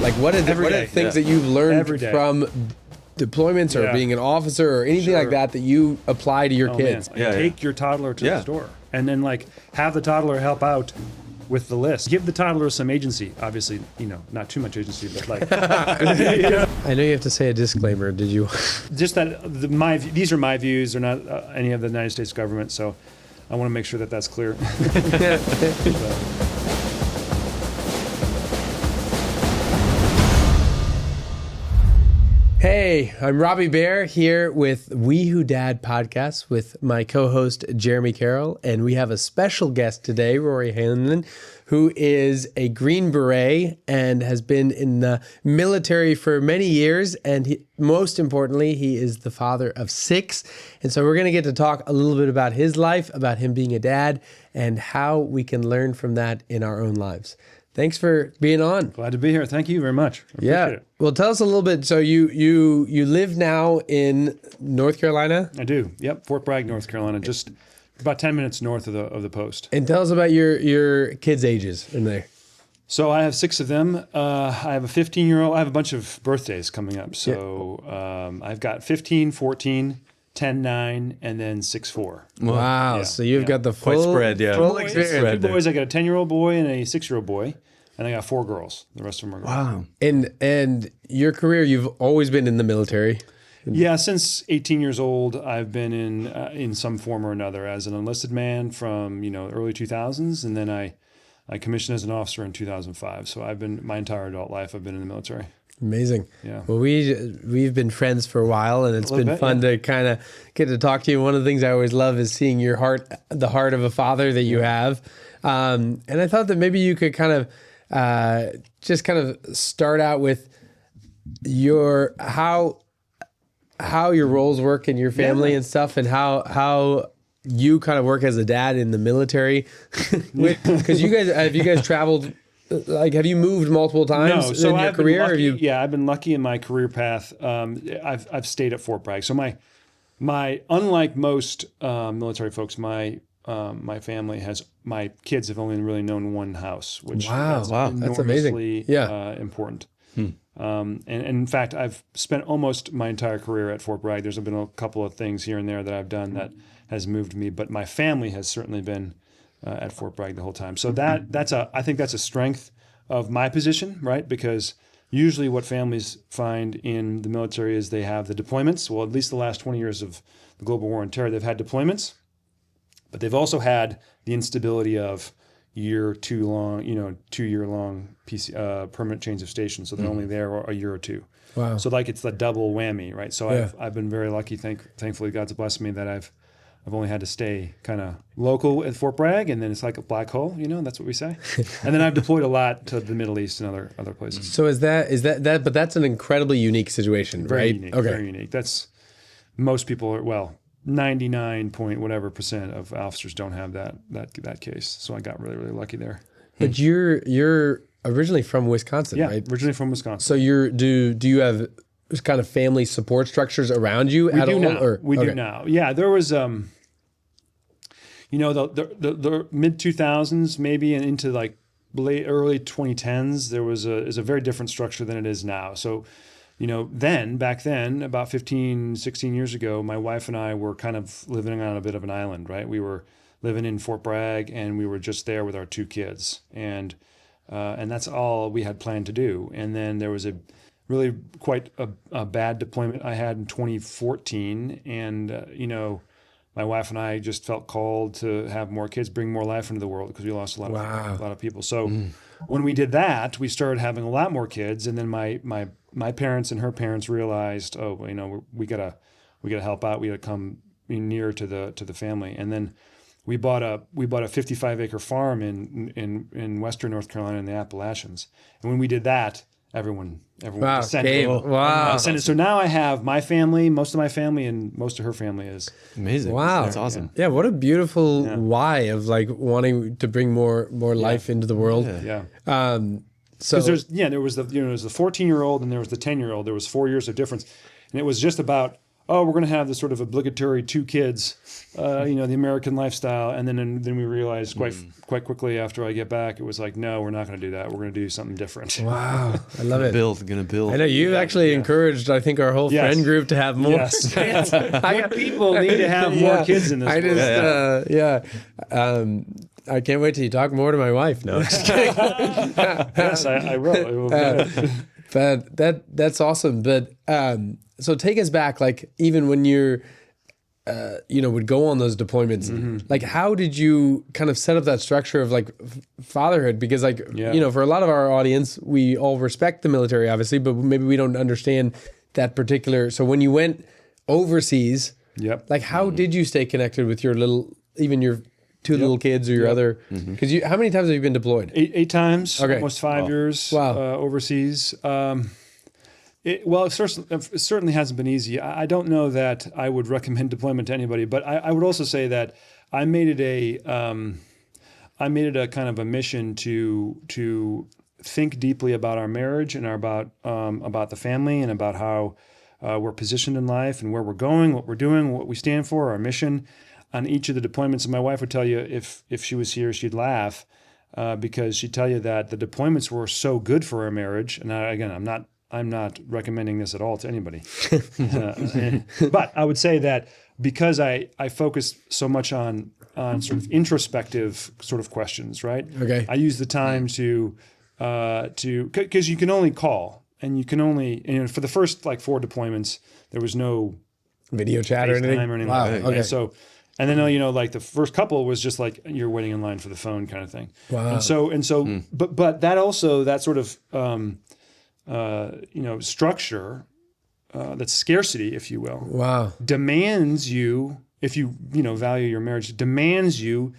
Like what are the things that you've learned from deployments or being an officer or anything like that you apply to your kids? Take your toddler to the store and then like have the toddler help out with the list. Give the toddler some agency. Obviously, not too much agency, but like. I know you have to say a disclaimer. Did you? Just that these are my views. They're not any of the United States government. So I want to make sure that that's clear. Hey, I'm Robbie Bear here with We Who Dad podcast with my co-host Jeremy Carroll, and we have a special guest today, Rory Hanlin, who is a Green Beret and has been in the military for many years, and most importantly, he is the father of 6. And so we're going to get to talk a little bit about his life, about him being a dad, and how we can learn from that in our own lives. Thanks for being on. Glad to be here. Thank you very much. I appreciate it. Well, tell us a little bit. So you live now in North Carolina? I do. Yep. Fort Bragg, North Carolina, just about 10 minutes north of the post. And tell us about your kids' ages in there. So I have 6 of them. I have a 15-year-old. I have a bunch of birthdays coming up. So I've got 15, 14, 10, 9, and then 6, 4. Wow. Yeah. So you've got the full spread, full experience. 2 boys. I got a 10-year-old boy and a 6-year-old boy. And I got 4 girls. The rest of them are girls. Wow. And your career, you've always been in the military? Yeah, since 18 years old, I've been in some form or another as an enlisted man from early 2000s, and then I commissioned as an officer in 2005. So I've been my entire adult life. I've been in the military. Amazing. Yeah. Well, we've been friends for a while, and it's been fun to kind of get to talk to you. One of the things I always love is seeing your heart, the heart of a father that you have. And I thought that maybe you could kind of just kind of start out with your how your roles work in your family and stuff, and how you kind of work as a dad in the military. Because have you guys traveled? Like, have you moved multiple times in your career? I've been lucky in my career path. I've stayed at Fort Bragg. So my unlike most military folks, my kids have only really known one house, which that's amazing. Important. And in fact, I've spent almost my entire career at Fort Bragg. There's been a couple of things here and there that I've done that has moved me, but my family has certainly been at Fort Bragg the whole time. So I think that's a strength of my position, right? Because usually what families find in the military is they have the deployments. Well, at least the last 20 years of the global war on terror, they've had deployments, but they've also had the instability of 2 year long permanent change of station. So they're only there a year or 2. Wow. So like it's the double whammy, right? So I've been very lucky. Thankfully, God's blessed me that I've only had to stay kind of local at Fort Bragg, and then it's like a black hole, that's what we say. And then I've deployed a lot to the Middle East and other places. So is that? But that's an incredibly unique situation, very right? Unique, very unique. That's most people are 99 point whatever percent of officers don't have that case. So I got really, really lucky there. But you're originally from Wisconsin, right? Yeah, originally from Wisconsin. So do you have kind of family support structures around you at all? We do now. Yeah, there was the mid 2000s maybe and into like early 2010s, there was a very different structure than it is now. So back then, about 15, 16 years ago, my wife and I were kind of living on a bit of an island, right? We were living in Fort Bragg, and we were just there with our 2 kids. And that's all we had planned to do. And then there was really quite a bad deployment I had in 2014. And, my wife and I just felt called to have more kids, bring more life into the world, because we lost a lot of people. So when we did that, we started having a lot more kids. And then my parents and her parents realized, we gotta help out. We gotta come near to the family. And then we bought a 55-acre farm in Western North Carolina in the Appalachians. And when we did that, everyone descended. Wow. So now I have my family, most of my family, and most of her family is amazing. Wow, that's awesome. Yeah, what a beautiful why of like wanting to bring more life into the world. Yeah. So there was the 14-year-old and there was the 10-year-old. There was 4 years of difference, and it was just about oh, we're going to have this sort of obligatory 2 kids, the American lifestyle. And then we realized quite quickly after I get back, it was like, no, we're not going to do that. We're going to do something different. Wow. I love it. Gonna build. I know you actually encouraged, I think, our whole friend group to have more kids. People need to have more kids in this world. I can't wait till you talk more to my wife. No, just kidding. Yes, I will. But that's awesome. But so take us back, like even when you're, would go on those deployments, like how did you kind of set up that structure of like fatherhood? Because like, for a lot of our audience, we all respect the military, obviously, but maybe we don't understand that particular. So when you went overseas, like how did you stay connected with your your 2 little kids or your other, because how many times have you been deployed? 8 times, almost 5 years overseas. It certainly hasn't been easy. I don't know that I would recommend deployment to anybody, but I would also say that I made it a kind of a mission to think deeply about our marriage and about the family and about how we're positioned in life and where we're going, what we're doing, what we stand for, our mission on each of the deployments. And my wife would tell you, if she was here, she'd laugh because she'd tell you that the deployments were so good for our marriage. And again, I'm not recommending this at all to anybody. But I would say that because I focused so much on sort of introspective sort of questions, right? Okay. I use the time to because you can only call and you can only, for the first like 4 deployments, there was no video chat or anything. Wow. Like that. Okay. So, and then like the first couple was just like you're waiting in line for the phone kind of thing. Wow. And so, but that also that sort of structure, that scarcity, if you will, demands you, if you value your marriage, demands you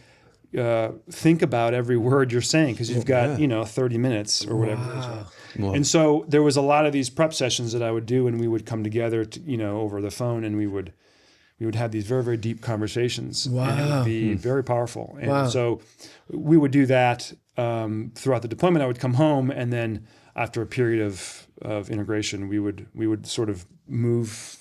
think about every word you're saying because you've got 30 minutes or whatever. Wow. And so there was a lot of these prep sessions that I would do, and we would come together, over the phone, and we would have these very, very deep conversations. Wow. And it would be very powerful. And so we would do that throughout the deployment. I would come home, and then after a period of integration, we would sort of move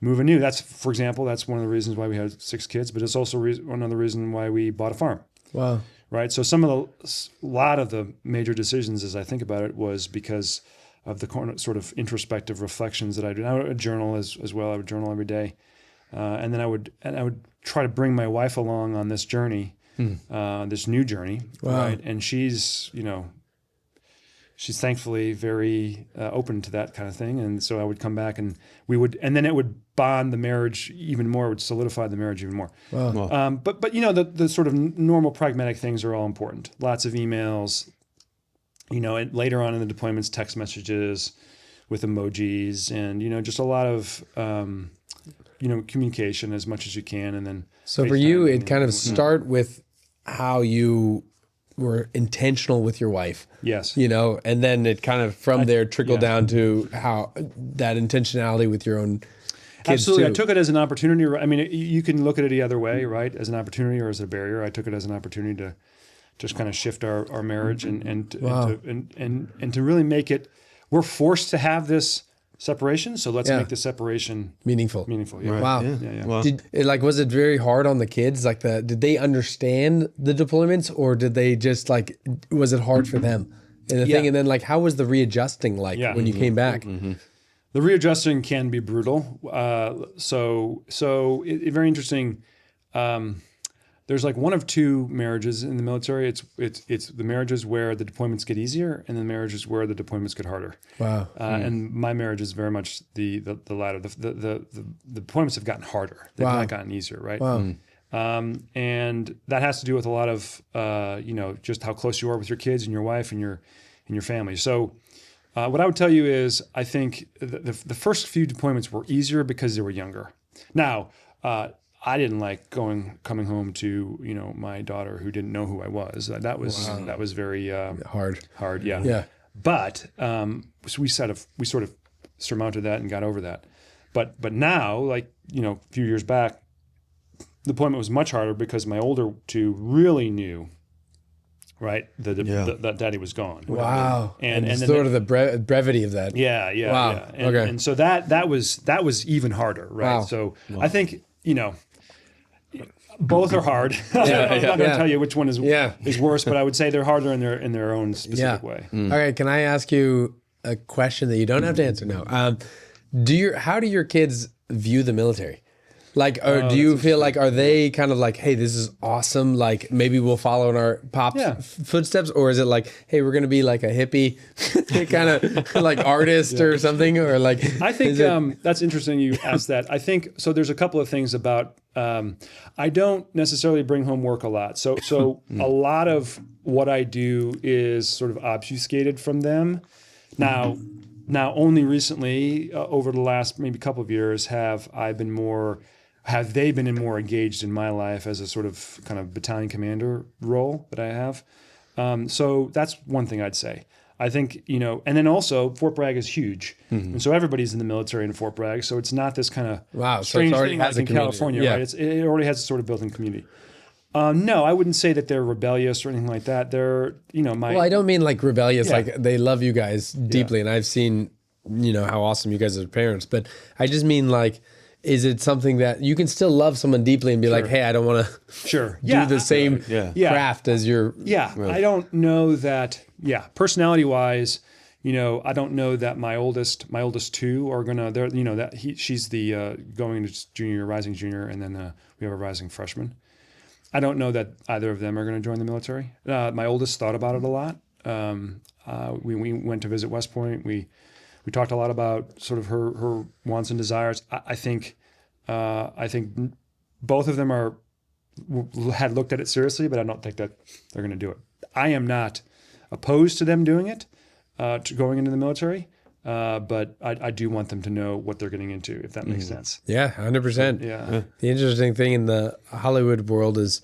anew. For example, that's one of the reasons why we had 6 kids, but it's also another reason why we bought a farm. Wow. Right. So a lot of the major decisions, as I think about it, was because of the sort of introspective reflections that I do. I would journal as well. I would journal every day. And then I would try to bring my wife along on this journey, this new journey. Wow. Right. And she's thankfully very open to that kind of thing. And so I would come back and then it would bond the marriage even more, it would solidify the marriage even more. Wow. But the sort of normal pragmatic things are all important. Lots of emails, and later on in the deployments, text messages with emojis and, just a lot of, communication as much as you can. And then so for you, it kind of start with how you were intentional with your wife. Yes. And then it kind of from there trickled down to how that intentionality with your own kids. Absolutely. Too. I took it as an opportunity. I mean, you can look at it the other way, right? As an opportunity or as a barrier. I took it as an opportunity to just kind of shift our marriage and to really make it, we're forced to have this separation, so let's make the separation meaningful. Yeah. Right. Wow. Yeah. Wow. Was it very hard on the kids? Did they understand the deployments, or did they just was it hard for them? And thing, and then how was the readjusting when you came back? Mm-hmm. The readjusting can be brutal. So very interesting. There's one of 2 marriages in the military. It's the marriages where the deployments get easier, and the marriages where the deployments get harder. Wow. And my marriage is very much the latter. The deployments have gotten harder. They've not gotten easier, right? Wow. And that has to do with a lot of just how close you are with your kids and your wife and your family. So what I would tell you is I think the first few deployments were easier because they were younger. Now, I didn't like coming home to my daughter who didn't know who I was. That was very hard. Yeah. Yeah. But so we sort of surmounted that and got over that. But now, a few years back, the deployment was much harder because my older 2 really knew right? That daddy was gone. Wow. And then sort of the brevity of that. Yeah. Wow. Yeah. And so that was even harder, right? Wow. So I think, both are hard. I'm not going to tell you which one is worse, but I would say they're harder in their own specific way. All right. Can I ask you a question that you don't have to answer now? How do your kids view the military? Like, or do you feel like, are they kind of like, hey, this is awesome, like maybe we'll follow in our pop's footsteps? Or is it like, hey, we're going to be like a hippie kind of like artist or something? Or like, I think that's interesting you asked that. I think, so there's a couple of things about, I don't necessarily bring home work a lot. So a lot of what I do is sort of obfuscated from them. Now only recently, over the last maybe couple of years, have they been more engaged in my life as a sort of kind of battalion commander role that I have. So that's one thing I'd say. I think, and then also Fort Bragg is huge. And so everybody's in the military in Fort Bragg. So it's not this kind of strange thing like in California, right? It already has a sort of built-in community. No, I wouldn't say that they're rebellious or anything like that. They're, well, I don't mean like rebellious, like they love you guys deeply. And I've seen, how awesome you guys are as parents, but I just mean like, is it something that you can still love someone deeply and be like, hey, I don't want to do the same craft as your... I don't know that, personality wise, I don't know that my oldest two are going to, she's the going to junior, rising junior, and then we have a rising freshman. I don't know that either of them are going to join the military. My oldest thought about it a lot. We went to visit West Point. We talked a lot about sort of her wants and desires. I think both of them had looked at it seriously, but I don't think that they're going to do it. I am not opposed to them doing it, to going into the military, but I do want them to know what they're getting into, if that makes sense. Yeah, 100%. Yeah. The interesting thing in the Hollywood world is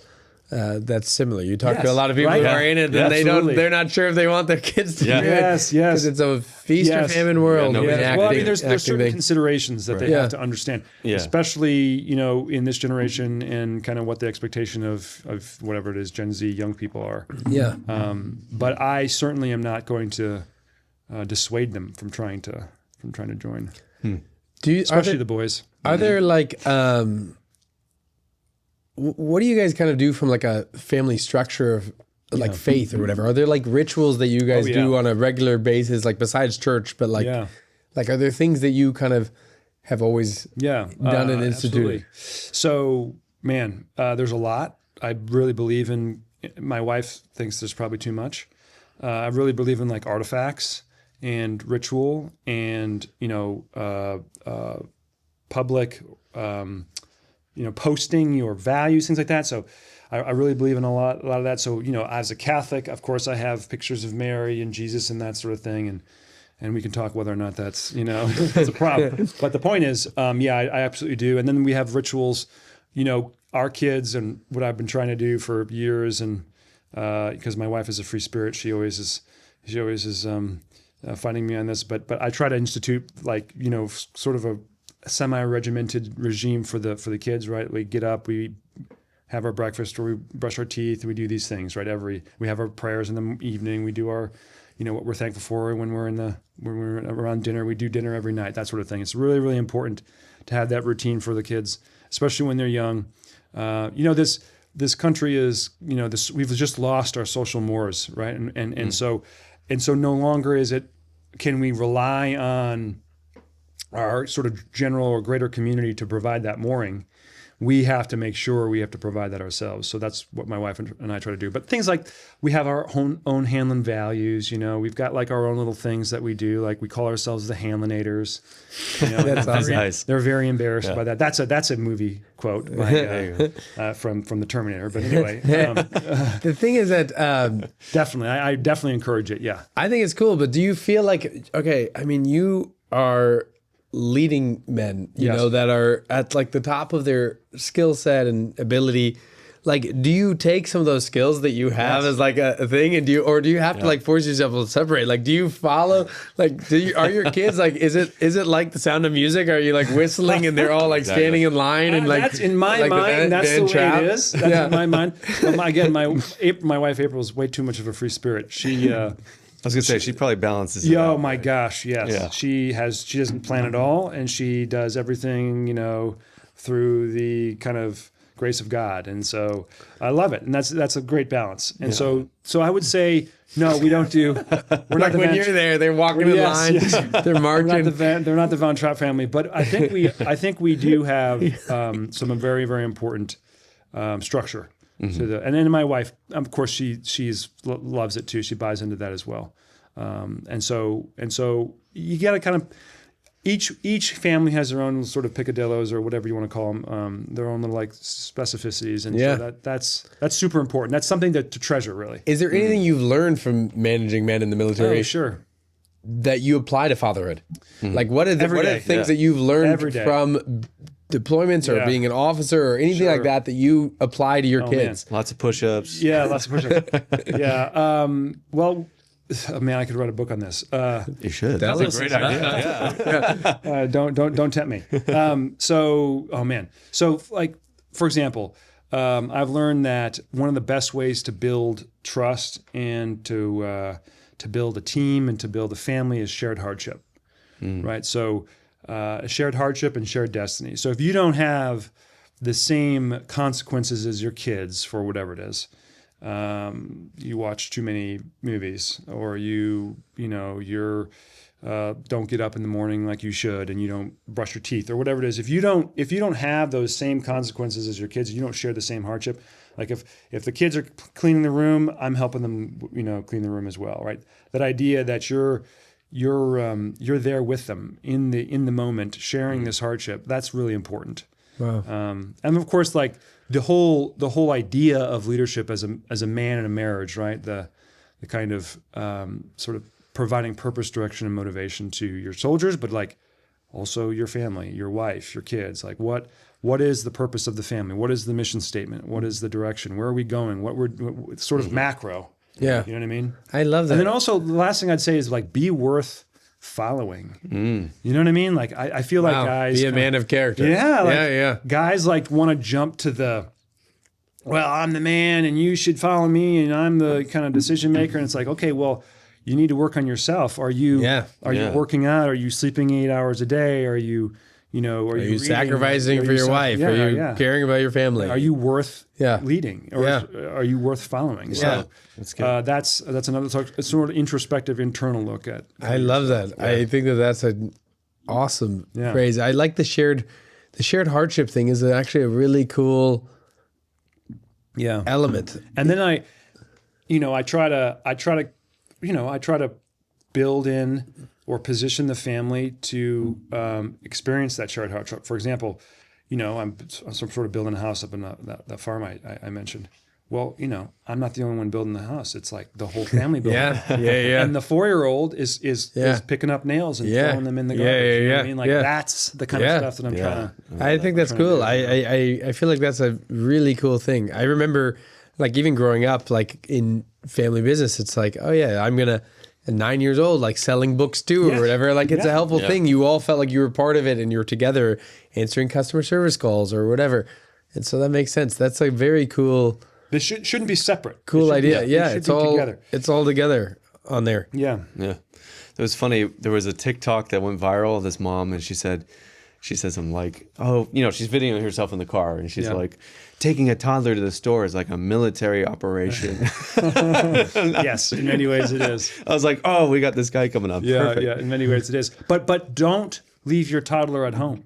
that's similar. You talk to a lot of people who are in it, and they're not sure if they want their kids to do it. Yes, because it's a feast or famine world. Well, I mean, there's certain considerations that they have to understand, especially in this generation and kind of what the expectation of whatever it is Gen Z young people are. Yeah. But I certainly am not going to dissuade them from trying to join. Especially the boys. Are there like what do you guys kind of do from like a family structure of like faith or whatever? Are there like rituals that you guys do on a regular basis, like besides church, but like are there things that you kind of have always done and instituted? Absolutely. So, man, there's a lot. I really believe in, my wife thinks there's probably too much. I really believe in like artifacts and ritual and, public, posting your values, things like that. So I really believe in a lot of that. So, as a Catholic, of course, I have pictures of Mary and Jesus and that sort of thing. And we can talk whether or not that's, that's a problem. But the point is, I absolutely do. And then we have rituals, our kids and what I've been trying to do for years. And because my wife is a free spirit, she always is fighting me on this. But I try to institute like, sort of a semi-regimented regime for the kids, right? We get up, we have our breakfast, or we brush our teeth, we do these things, right? We have our prayers in the evening, we do our, what we're thankful for when we're around dinner, we do dinner every night, that sort of thing. It's really, really important to have that routine for the kids, especially when they're young. This country is, we've just lost our social mores, right? And so no longer can we rely on our sort of general or greater community to provide that mooring. We have to make sure we have to provide that ourselves. So that's what my wife and I try to do. But things like we have our own Hanlin values, we've got like our own little things that we do. Like we call ourselves the Hanlinators. That's awesome. Nice. They're very embarrassed by that. That's a movie quote from the Terminator. But anyway, the thing is that definitely, I definitely encourage it. Yeah, I think it's cool. But do you feel like you are leading men, that are at like the top of their skill set and ability. like, do you take some of those skills that you have as like a thing, and do you have to like force yourself to separate? Like, do you follow, like, are your kids like, is it like The Sound of Music? Are you like whistling and they're all like standing in line and like, that's in my mind, that's the way it is. That's in my mind. Again, my wife April is way too much of a free spirit. She, I was gonna say she probably balances it out. Oh my gosh, yes. Yeah. She doesn't plan at all, and she does everything, through the kind of grace of God. And so I love it. And that's a great balance. And so I would say, no, we don't do, we're like not when you're there, they're walking in line, they're marching. They're not the Von Trapp family, but I think we do have some very, very important structure. Mm-hmm. And then my wife, of course, she loves it too. She buys into that as well. And so you got to kind of, each family has their own sort of picadillos or whatever you want to call them, their own little like specificities, and so that's super important. That's something to treasure, really. Is there anything you've learned from managing men in the military? Oh, sure. That you apply to fatherhood? Mm-hmm. Like what are the things that you've learned from deployments or being an officer or anything like that you apply to your kids? Man. Lots of push-ups. Yeah, lots of push-ups. Well. Oh, man, I could write a book on this. You should. That's a great idea. Don't tempt me. So, like, for example, I've learned that one of the best ways to build trust and to build a team and to build a family is shared hardship, right? So, shared hardship and shared destiny. So, if you don't have the same consequences as your kids for whatever it is, you watch too many movies, or you're don't get up in the morning like you should, and you don't brush your teeth, or whatever it is. If you don't have those same consequences as your kids, you don't share the same hardship. Like if the kids are cleaning the room, I'm helping them, clean the room as well, right? That idea that you're there with them in the moment, sharing this hardship, that's really important. Wow. And of course, like the whole idea of leadership as a man in a marriage, right? The kind of sort of providing purpose, direction, and motivation to your soldiers, but like also your family, your wife, your kids. Like what is the purpose of the family? What is the mission statement? What is the direction? Where are we going? What sort of macro? Yeah. You know what I mean? I love that. And then also the last thing I'd say is like be worth following. You know what I mean? Like I feel like guys be a man of character. Yeah. Guys like want to jump to well, I'm the man and you should follow me and I'm the kind of decision maker. And it's like, okay, well, you need to work on yourself. Are you working out? Are you sleeping 8 hours a day? Are you are you sacrificing for your wife? Are you caring about your family? Are you worth leading? Or are you worth following? So that's good. That's another sort of introspective internal look at. I love that. Yeah. I think that's an awesome phrase. I like the shared hardship thing is actually a really cool element. And then I try to build in or position the family to experience that shared hardship. For example, I'm sort of building a house up in that farm I mentioned. Well, I'm not the only one building the house. It's like the whole family building. Yeah. And the 4-year-old is picking up nails and throwing them in the garbage. You know what I mean? Like that's the kind of stuff that I'm trying to. I think that's cool. I feel like that's a really cool thing. I remember, like even growing up, like in family business, it's like, oh yeah, I'm gonna. At 9 years old, like selling books too, or whatever. Like it's a helpful thing. You all felt like you were part of it and you were together answering customer service calls or whatever. And so that makes sense. That's a very cool. This shouldn't be separate. Cool idea. It's all together. It's all together on there. Yeah. It was funny. There was a TikTok that went viral of this mom, and she says something like, oh, she's videoing herself in the car, and she's like, taking a toddler to the store is like a military operation. Yes, in many ways it is. I was like, oh, we got this guy coming up. Perfect. Yeah, in many ways it is. But don't leave your toddler at home.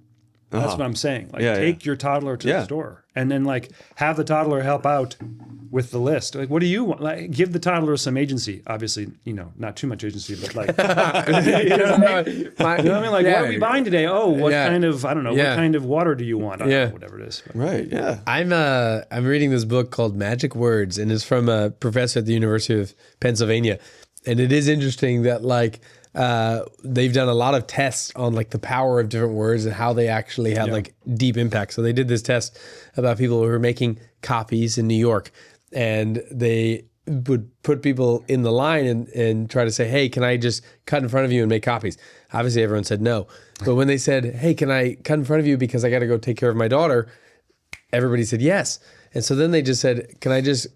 That's what I'm saying. Like take your toddler to the store and then like have the toddler help out with the list. Like, what do you want? Like, give the toddler some agency. Obviously, not too much agency, but like, you know what I mean? Like, what are we buying today? Oh, what kind of, I don't know, what kind of water do you want? I don't know, whatever it is. Right. Yeah. I'm reading this book called Magic Words, and it's from a professor at the University of Pennsylvania. And it is interesting that like, they've done a lot of tests on like the power of different words and how they actually have like deep impact. So they did this test about people who were making copies in New York, and they would put people in the line and try to say, hey, can I just cut in front of you and make copies? Obviously, everyone said no. But when they said, hey, can I cut in front of you because I got to go take care of my daughter? Everybody said yes. And so then they just said, can I just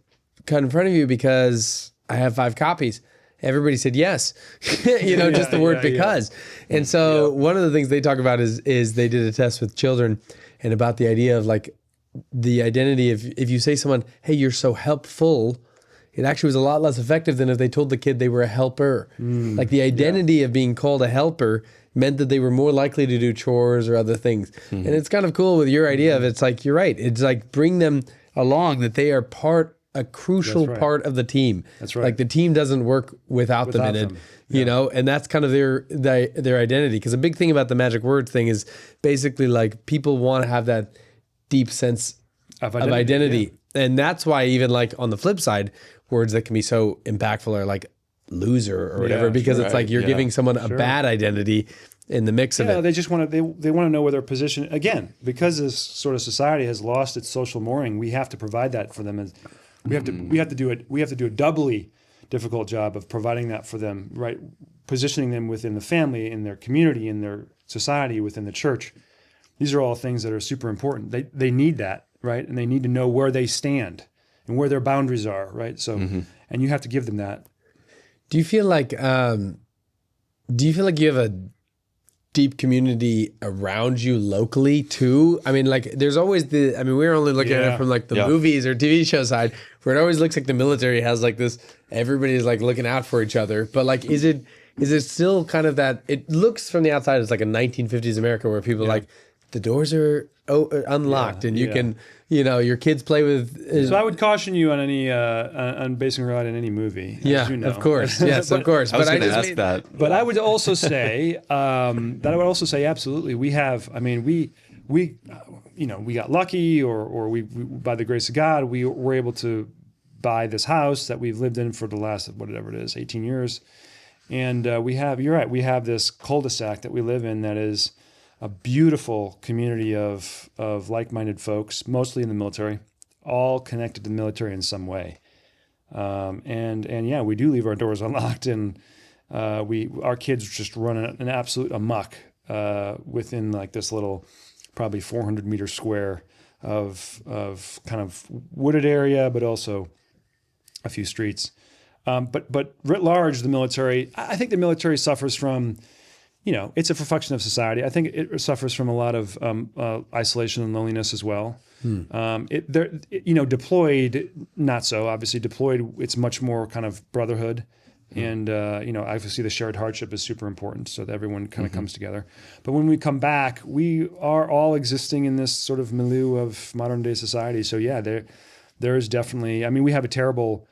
cut in front of you because I have 5 copies? Everybody said yes. Just the word because. Yeah. And so one of the things they talk about is they did a test with children and about the idea of like the identity of, if you say someone, hey, you're so helpful, it actually was a lot less effective than if they told the kid they were a helper. Like the identity of being called a helper meant that they were more likely to do chores or other things. And it's kind of cool with your idea of, it's like, you're right. It's like bring them along, that they are a crucial part of the team. That's right. Like the team doesn't work without them in it, you know, and that's kind of their identity. Because a big thing about the magic words thing is basically like people want to have that deep sense of identity. Yeah. And that's why even like on the flip side, words that can be so impactful are like loser or whatever, because it's like you're giving someone a bad identity in the mix of it. They just want to they want to know where their position, again, because this sort of society has lost its social mooring. We have to provide that for them. We have to do a doubly difficult job of providing that for them, right? Positioning them within the family, in their community, in their society, within the church. These are all things that are super important. They need that, right? And they need to know where they stand and where their boundaries are, right? So, and you have to give them that. Do you feel like you have a deep community around you locally too? I mean, like there's always we're only looking at it from like the movies or TV show side, where it always looks like the military has like this, everybody's like looking out for each other. But like, is it still kind of that, it looks from the outside, it's like a 1950s America where people like, the doors are unlocked and you can, your kids play with. So I would caution you on any on basing your life in any movie. Yeah, you know. of course. Yes, of course. I was going to ask that. But I would also say absolutely. We have. I mean, we got lucky, or we by the grace of God, we were able to buy this house that we've lived in for the last whatever it is, 18 years, and we have. You're right. We have this cul-de-sac that we live in that is a beautiful community of like-minded folks, mostly in the military, all connected to the military in some way. We do leave our doors unlocked, and our kids just run an absolute amok within like this little, probably 400 meter square of kind of wooded area, but also a few streets. But writ large, the military, I think the military suffers from, it's a reflection of society. I think it suffers from a lot of isolation and loneliness as well. Deployed, not so. Obviously, deployed, it's much more kind of brotherhood. And, obviously the shared hardship is super important so that everyone kind of comes together. But when we come back, we are all existing in this sort of milieu of modern day society. So yeah, there is definitely, we have a terrible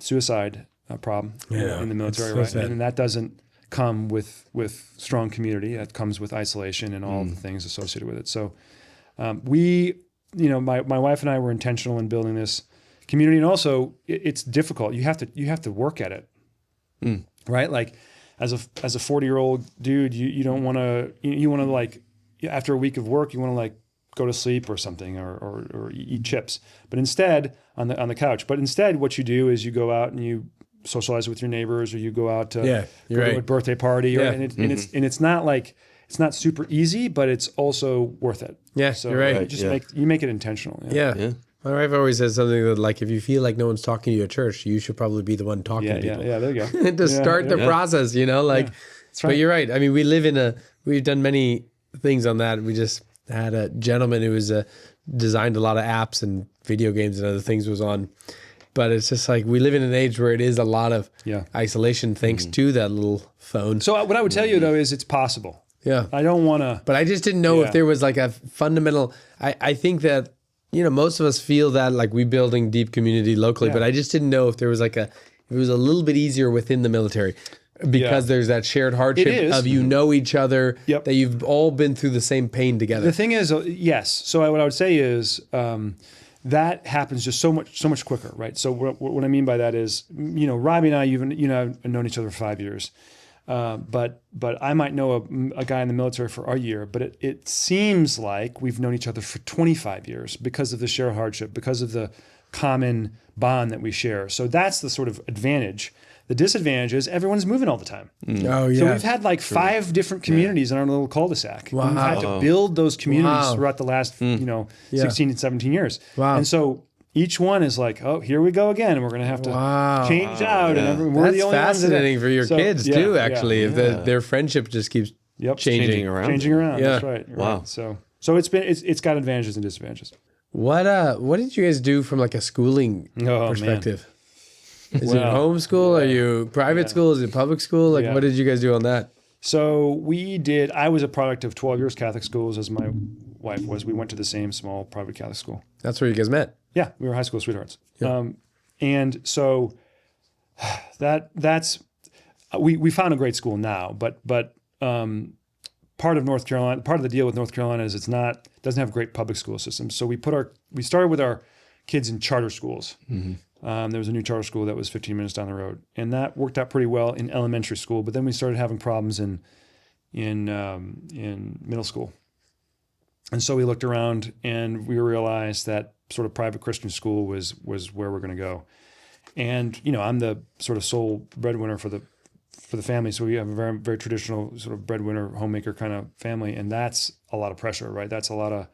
suicide problem in the military, right? Sad. And that doesn't come with strong community. That comes with isolation and all the things associated with it. So my wife and I were intentional in building this community, and also it's difficult. You have to work at it, right? Like as a 40-year-old dude, you don't want to. You want to like after a week of work, you want to like go to sleep or something, or eat chips. But instead on the couch. But instead, what you do is you go out and you socialize with your neighbors, or you go out to a birthday party, and it's not like, it's not super easy, but it's also worth it. Yeah, so you're right. You make it intentional. Yeah. My wife always says something that like, if you feel like no one's talking to you at church, you should probably be the one talking to people. Yeah, there you go. To start the process, like. That's right. But you're right. I mean, we've done many things on that. We just had a gentleman who was designed a lot of apps and video games and other things was on. But it's just like we live in an age where it is a lot of isolation thanks to that little phone. So what I would tell you, though, is it's possible. Yeah. I don't want to. But I just didn't know if there was like a fundamental. I think that, most of us feel that like we building deep community locally, but I just didn't know if there was like it was a little bit easier within the military. Because there's that shared hardship of each other, that you've all been through the same pain together. The thing is, yes. So what I would say is that happens just so much quicker, right? So what I mean by that is, Robbie and I, have known each other for 5 years. But I might know a guy in the military for a year, but it seems like we've known each other for 25 years because of the shared hardship, because of the common bond that we share. So that's the sort of advantage. The disadvantage is everyone's moving all the time. Oh, yeah. So we've had like 5 different communities in our little cul-de-sac. Wow. We've had to build those communities throughout the last 16 and 17 years. Wow. And so each one is like, oh, here we go again. And we're going to have to change out. Yeah. And we're That's the only fascinating for your kids too, actually. If Yeah. their friendship just keeps changing around. Changing around. Yeah. That's right. Wow. Right. So it's got advantages and disadvantages. What did you guys do from like a schooling perspective? Is it homeschool? Are you private school? Is it public school? Like, what did you guys do on that? So I was a product of 12 years Catholic schools, as my wife was. We went to the same small private Catholic school. That's where you guys met. Yeah, we were high school sweethearts. Yeah. And so we found a great school now, but part of North Carolina, part of the deal with North Carolina is doesn't have great public school systems. So we started with our kids in charter schools. Mm-hmm. There was a new charter school that was 15 minutes down the road, and that worked out pretty well in elementary school. But then we started having problems in middle school, and so we looked around and we realized that sort of private Christian school was where we're going to go. And I'm the sort of sole breadwinner for the family, so we have a very, very traditional sort of breadwinner homemaker kind of family, and that's a lot of pressure, right? That's a lot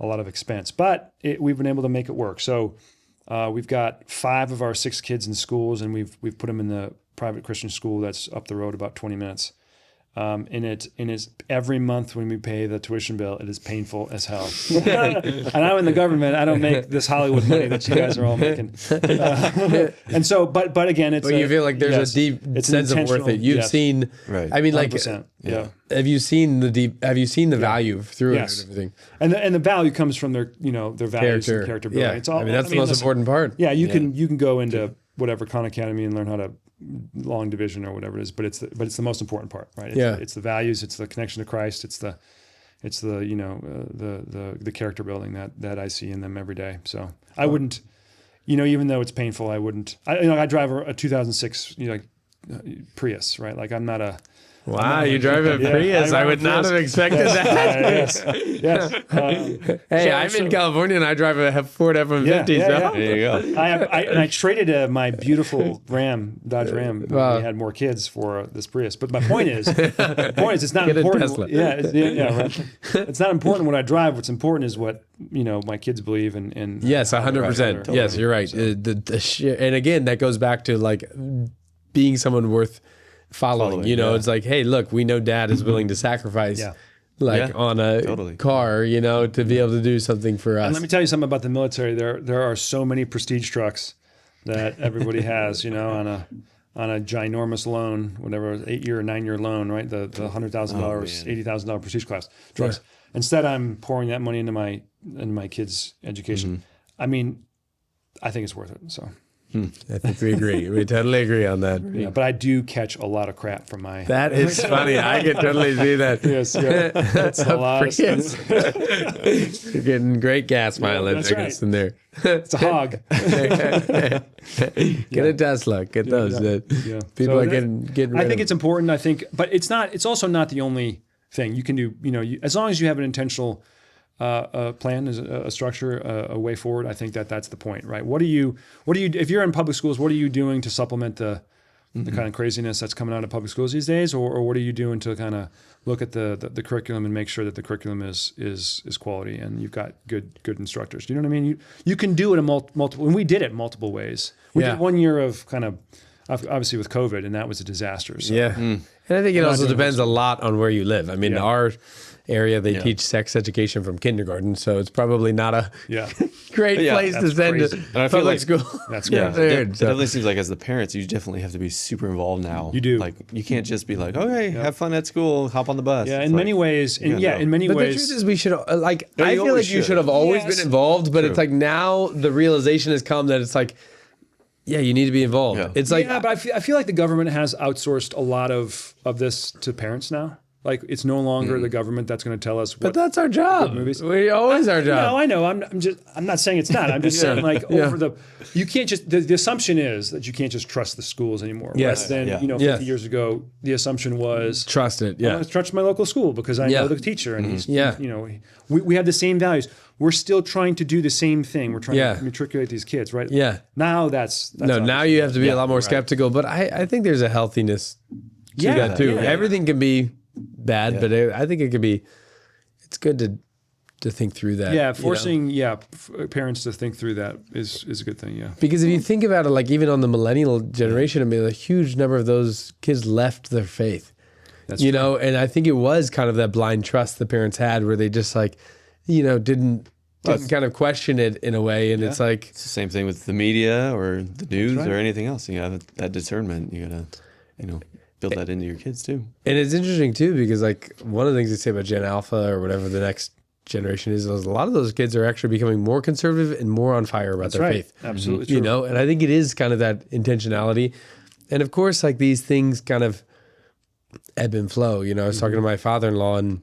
of expense, but we've been able to make it work. So. We've got 5 of our 6 kids in schools, and we've put them in the private Christian school that's up the road about 20 minutes. And it's every month when we pay the tuition bill, it is painful as hell. And I'm in the government. I don't make this Hollywood money that you guys are all making. And so, but again, it's. But you feel like there's a deep sense of worth it. You've seen, right? I mean, like, 100%, yeah. Have you seen the value through it and everything? And the value comes from their their values and character building. Yeah, It's all, that's the most important part. Yeah, you can go into whatever Khan Academy and learn how to long division or whatever it is, but it's the most important part, right? It's the values, it's the connection to Christ, it's the the character building that I see in them every day. So I wouldn't, even though it's painful, I wouldn't. I drive a 2006 Prius, right? Like I'm not a. Wow, you drive a Prius. I would not have expected that. Yes. Hey, I'm in California and I drive a Ford F-150. Yeah. There you go. I traded my beautiful Dodge Ram. Wow. We had more kids for this Prius. But my point is, it's not Get important. A Tesla. Right. It's not important what I drive. What's important is what my kids believe and yes, 100%. Totally. Yes, you're right. So. And again, that goes back to like being someone worth following. It's like, hey, look, we know Dad is willing to sacrifice on a car, to be able to do something for us. And let me tell you something about the military. There are so many prestige trucks that everybody has, on a ginormous loan, whatever, 8-year or 9-year loan, right? The $100,000, $80,000 prestige class trucks. Yeah. Instead, I'm pouring that money into my kids' education. Mm-hmm. I mean, I think it's worth it. So. I think we agree. We totally agree on that. Yeah, but I do catch a lot of crap from my. That is funny. I can totally see that. Yes, that's a lot. You're getting great gas mileage, I guess, in there. It's a hog. Get a Tesla. Get those. People are getting rid I think it's important. I think, but it's not. It's also not the only thing you can do. As long as you have an intentional. A plan, a structure, a way forward. I think that's the point, right? What do you? If you're in public schools, what are you doing to supplement the kind of craziness that's coming out of public schools these days, or what are you doing to kind of look at the curriculum and make sure that the curriculum is quality and you've got good instructors? Do you know what I mean? You can do it in multiple, and we did it multiple ways. We did 1 year of kind of obviously with COVID, and that was a disaster. So. Yeah, and I think it also depends a lot on where you live. I mean, our area, they teach sex education from kindergarten, so it's probably not a great place to send to public school. That's it definitely seems like as the parents, you definitely have to be super involved now. You do. Like, you can't just be like, okay, have fun at school, hop on the bus. Yeah, in many ways. In many ways. But the truth is, we should, I feel like you should have always been involved, but it's like now the realization has come that it's like, yeah, you need to be involved. Yeah. It's like, but I feel like the government has outsourced a lot of this to parents now. Like it's no longer the government that's going to tell us what. But that's our job. Movies. We always our job. No, I know. I'm not saying it's not. I'm just saying like you can't just, the assumption is that you can't just trust the schools anymore. Yes. Rather than, 50 years ago, the assumption was trust it. Yeah. I trust my local school because I know the teacher and he's, we have the same values. We're still trying to do the same thing. We're trying to matriculate these kids, right? Yeah. Now that's no, now you have to be a lot more skeptical, but I think there's a healthiness to that too. Everything can be bad, but I think it's good to think through that. Yeah, forcing parents to think through that is a good thing. Yeah, because if you think about it, like even on the millennial generation, I mean, a huge number of those kids left their faith. That's true. And I think it was kind of that blind trust the parents had, where they just like, didn't kind of question it in a way, and it's like it's the same thing with the media or the news or anything else. You have that discernment. You gotta, build that into your kids too. And it's interesting too, because like one of the things they say about Gen Alpha or whatever the next generation is a lot of those kids are actually becoming more conservative and more on fire about their faith. Absolutely true. And I think it is kind of that intentionality. And of course, like these things kind of ebb and flow. I was talking to my father-in-law, and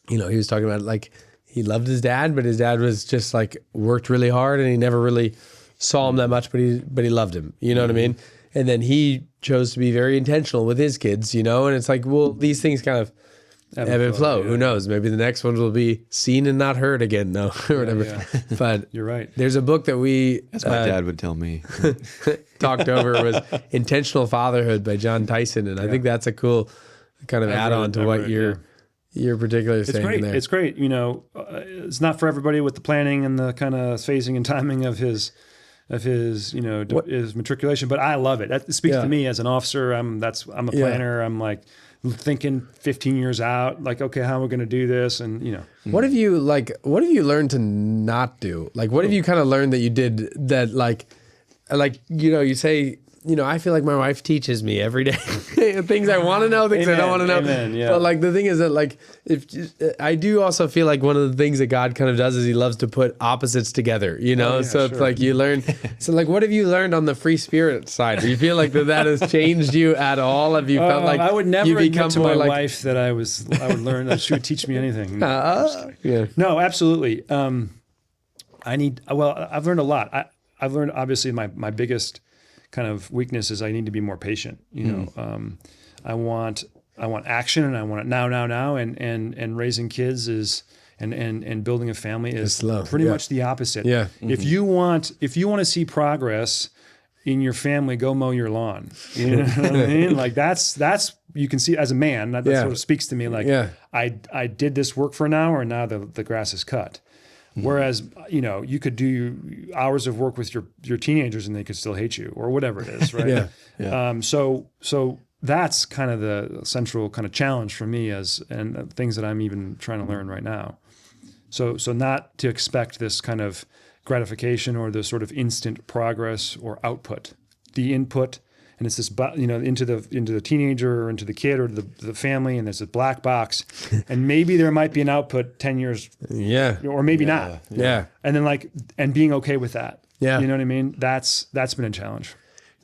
he was talking about like he loved his dad, but his dad was just like worked really hard and he never really saw him that much, but he loved him. You know what I mean? And then he chose to be very intentional with his kids, and it's like, well, these things kind of ebb and flow. Yeah. Who knows? Maybe the next ones will be seen and not heard again, though, or whatever. Yeah. But you're right. There's a book that as my dad would tell me, talked over was Intentional Fatherhood by John Tyson, and I think that's a cool kind of add-on to what you're particularly saying there. It's great. It's not for everybody with the planning and the kind of phasing and timing of his matriculation, but I love it. That speaks to me as an officer. I'm a planner. I'm like thinking 15 years out, like, okay, how are we going to do this? And what have you learned to not do? Like, what have you kind of learned that you did that you say, I feel like my wife teaches me every day things I want to know, things I don't want to know. Amen, yeah. But like the thing is that like if I do also feel like one of the things that God kind of does is He loves to put opposites together. So it's like you learn. So like, what have you learned on the free spirit side? Do you feel like that has changed you at all? Have you felt like I would never admit to my like, wife that I would learn that she would teach me anything? Yeah. No, absolutely. I've learned a lot. I've learned obviously my biggest kind of weakness is I need to be more patient. I want action, and I want it now. And raising kids and building a family is pretty much the opposite. Yeah. If you want to see progress in your family, go mow your lawn. You know what I mean? Like that's you can see as a man that sort of speaks to me. Like I did this work for an hour, and now the grass is cut. Whereas, you could do hours of work with your teenagers and they could still hate you or whatever it is, right? So that's kind of the central kind of challenge for me and things that I'm even trying to learn right now. So not to expect this kind of gratification or the sort of instant progress or output. The input, and it's this, into the teenager or into the kid or the family, and there's a black box, and maybe there might be an output 10 years, or maybe not, and then and being okay with that, you know what I mean? That's been a challenge.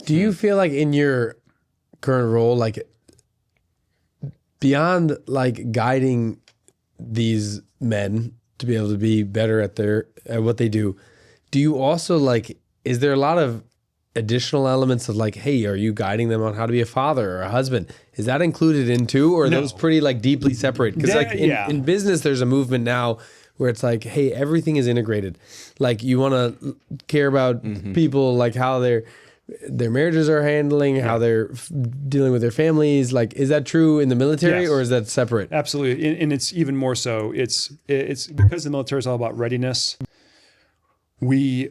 Do you feel like in your current role, like beyond like guiding these men to be able to be better at what they do, do you also is there a lot of additional elements of like, hey, are you guiding them on how to be a father or a husband? Is that included in too, or are those pretty deeply separate? Because in business, there's a movement now where it's like, hey, everything is integrated. Like you want to care about people, like how their marriages are handling, how they're dealing with their families. Like, is that true in the military or is that separate? Absolutely, and it's even more so. It's because the military is all about readiness. We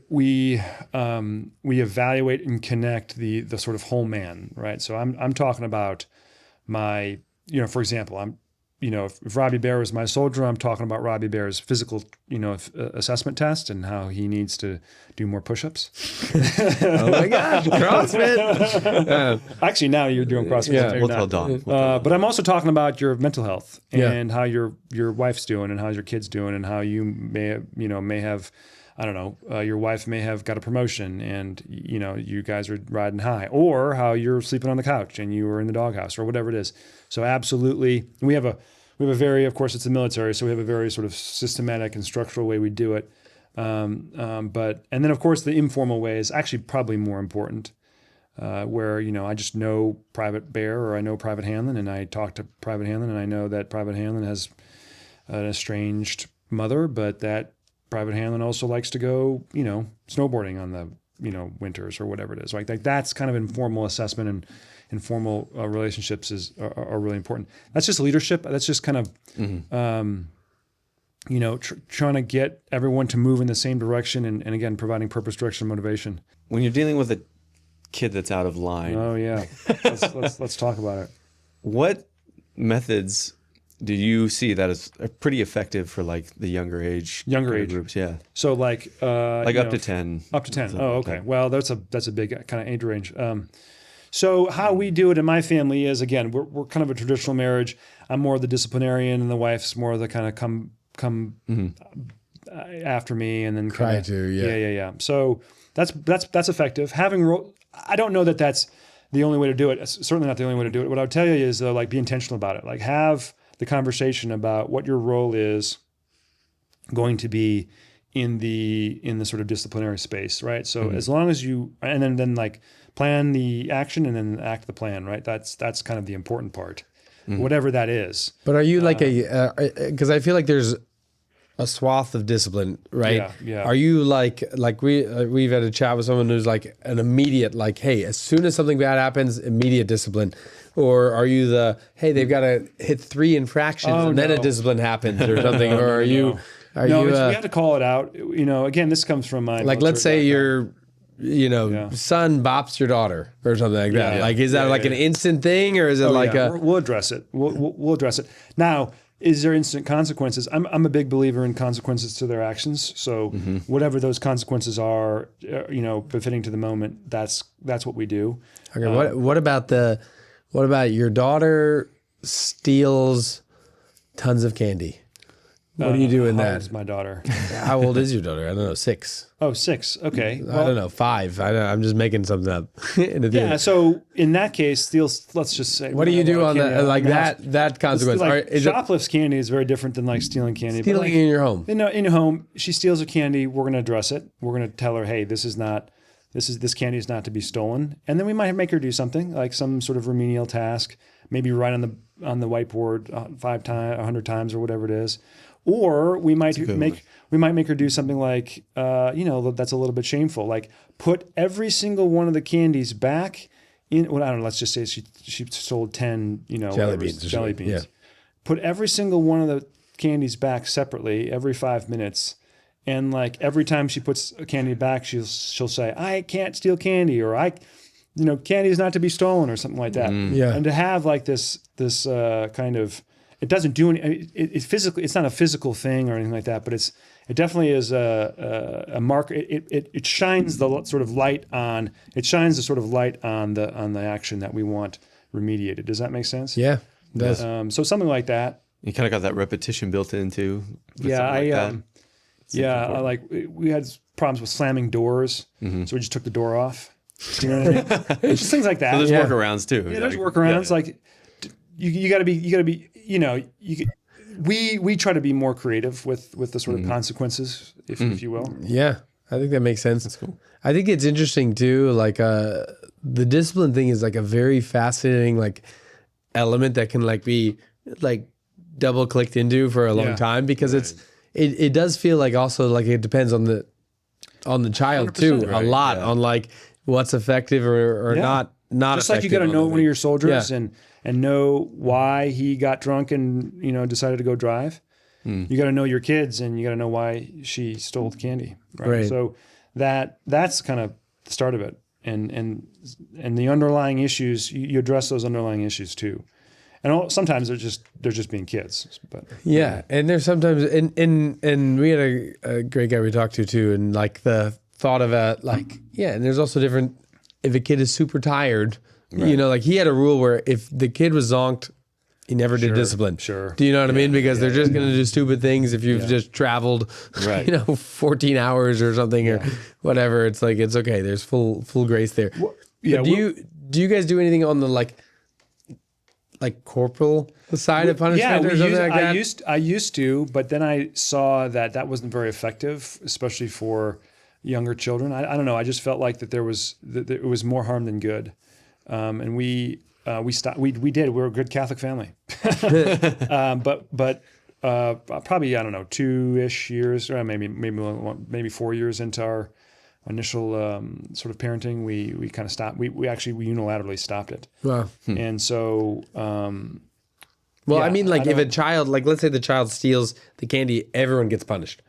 evaluate and connect the sort of whole man, right? So I'm talking about my, for example, if Robbie Bear was my soldier, I'm talking about Robbie Bear's physical, assessment test and how he needs to do more push-ups. Oh my gosh, CrossFit! Actually, now you're doing CrossFit. Yeah, we'll tell Don. But I'm also talking about your mental health and how your wife's doing and how your kid's doing and how you may have I don't know, your wife may have got a promotion and, you know, you guys are riding high, or how you're sleeping on the couch and you were in the doghouse or whatever it is. So absolutely. We have a very, of course it's the military, so we have a very sort of systematic and structural way we do it. And then of course the informal way is actually probably more important, where, you know, I just know Private Bear or I know Private Hanlin and I talk to Private Hanlin and I know that Private Hanlin has an estranged mother, but that Private Hanlin also likes to go, you know, snowboarding on the, you know, winters or whatever it is. Like that's kind of informal assessment, and informal relationships are really important. That's just leadership. That's just kind of, you know, trying to get everyone to move in the same direction, and again, providing purpose, direction, motivation. When you're dealing with a kid that's out of line. Oh yeah, let's talk about it. What methods do you see that is pretty effective for like the younger age groups? Yeah. So like up to 10. Up to 10. Oh, okay. Well, that's a big kind of age range. So how we do it in my family is, again, we're kind of a traditional marriage. I'm more the disciplinarian, and the wife's more the kind of come after me, and then try to. Yeah. So that's effective. I don't know that that's the only way to do it. It's certainly not the only way to do it. What I would tell you is like be intentional about it. Like have the conversation about what your role is going to be in the sort of disciplinary space, right? So as long as you, and then like plan the action and then act the plan, right? That's kind of the important part, whatever that is. But are you like because I feel like there's a swath of discipline, right? Yeah. Are you like we've had a chat with someone who's like an immediate, like, hey, as soon as something bad happens, immediate discipline? Or are you hey, they've got to hit 3 infractions and then a discipline happens or something? Or are you? We have to call it out. You know, again, this comes from my like. Let's say your, you know, son bops your daughter or something like that. Yeah. Like, is that like an instant thing, or is it we'll address it. We'll address it. Now, is there instant consequences? I'm a big believer in consequences to their actions. So whatever those consequences are, you know, befitting to the moment, that's what we do. Okay. What about your daughter steals tons of candy? What do you do in that? How old is my daughter? How old is your daughter? I don't know. 6. Oh, 6. Okay. I don't know. 5. I'm just making something up. Yeah. So in that case, steals. Let's just say. What do you do on that? Like that consequence? Like shoplifts candy is very different than like stealing candy. Stealing in your home. In your home, she steals a candy. We're going to address it. We're going to tell her, hey, this candy is not to be stolen. And then we might make her do something like some sort of remedial task, maybe write on the whiteboard 5 times, 100 times, or whatever it is. Or we might make her do something like, you know, that's a little bit shameful. Like put every single one of the candies back in. Well, I don't know. Let's just say she sold 10, you know, jelly beans. Yeah. Put every single one of the candies back separately every 5 minutes, and like every time she puts a candy back, she'll say, "I can't steal candy," or candy is not to be stolen, or something like that. Yeah. And to have like this kind of. It doesn't do any. It physically. It's not a physical thing or anything like that. But it definitely is a marker. It shines the sort of light on. It shines the sort of light on the action that we want remediated. Does that make sense? Yeah, it does. So something like that. You kind of got that repetition built into. Yeah, we had problems with slamming doors, so we just took the door off. You know what I mean? Just things like that. So there's workarounds too. Yeah, there's workarounds. Like you got to be. You know, we try to be more creative with the sort of consequences, if you will. Yeah, I think that makes sense. That's cool. I think it's interesting too. Like the discipline thing is like a very fascinating like element that can like be like double clicked into for a long time, because it does feel like also like it depends on the child too, a lot on like what's effective or not just like you got to know one of your soldiers and know why he got drunk and, you know, decided to go drive. You got to know your kids, and you got to know why she stole the candy. Right. So that's kind of the start of it. And the underlying issues, you address those underlying issues too. And sometimes they're just being kids. But and there's sometimes and we had a great guy we talked to too, and like the thought of and there's also different. If a kid is super tired, you know, like he had a rule where if the kid was zonked you never did discipline. Sure. Do you know what I mean? Because they're just going to do stupid things if you've just traveled, 14 hours or something or whatever. It's like, it's okay. There's full grace there. Well, do you guys do anything on the like corporal side of punishment or something like that? I used to, but then I saw that wasn't very effective, especially for younger children. I don't know. I just felt like that it was more harm than good. And we stopped. We did. We're a good Catholic family, but probably, I don't know, 2-ish years, or maybe 4 years into our initial sort of parenting, we kind of stopped. We unilaterally stopped it. Wow. And so, I mean, like if a child, like let's say the child steals the candy, everyone gets punished.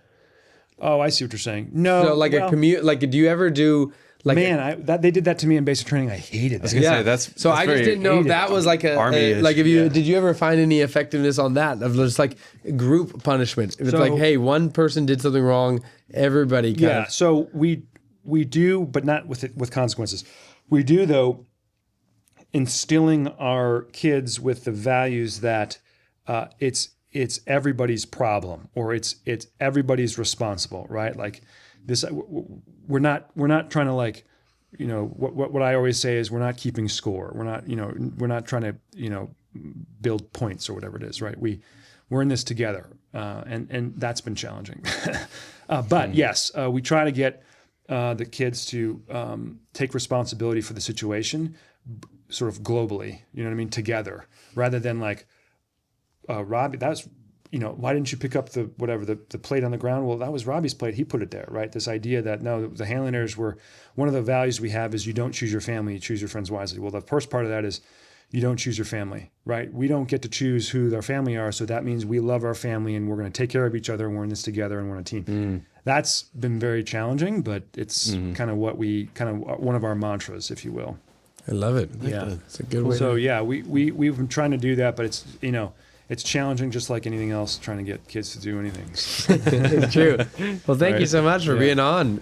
Oh, I see what you're saying. No, so like do you ever do? Like, man, they did that to me in basic training. I hated that. I was gonna say so I just didn't know if that was like did you ever find any effectiveness on that of just like group punishment? If it's like, hey, one person did something wrong, everybody kind of. So we do, but not with consequences. We do though, instilling our kids with the values that it's everybody's problem or it's everybody's responsible, right? Like this, we're not trying to like, what I always say is we're not keeping score. We're not trying to, build points or whatever it is, right? We're in this together. And that's been challenging. But yes, we try to get the kids to take responsibility for the situation sort of globally, you know what I mean? Together, rather than like, Robbie, that's, why didn't you pick up the plate on the ground? Well, that was Robbie's plate. He put it there, right? This idea that no, the Hanliners were, one of the values we have is you don't choose your family, you choose your friends wisely. Well, the first part of that is you don't choose your family, right? We don't get to choose who our family are. So that means we love our family and we're going to take care of each other and we're in this together and we're on a team. That's been very challenging, but it's kind of one of our mantras, if you will. I love it. It's a good way. So we've been trying to do that, but it's, it's challenging just like anything else, trying to get kids to do anything. It's true. Well, thank you so much for being on.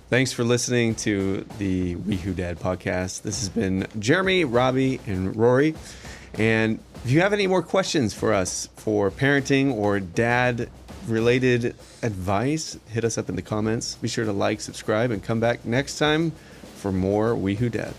Thanks for listening to the We Who Dad podcast. This has been Jeremy, Robbie, and Rory. And if you have any more questions for us for parenting or dad-related advice, hit us up in the comments. Be sure to like, subscribe, and come back next time for more We Who Dad.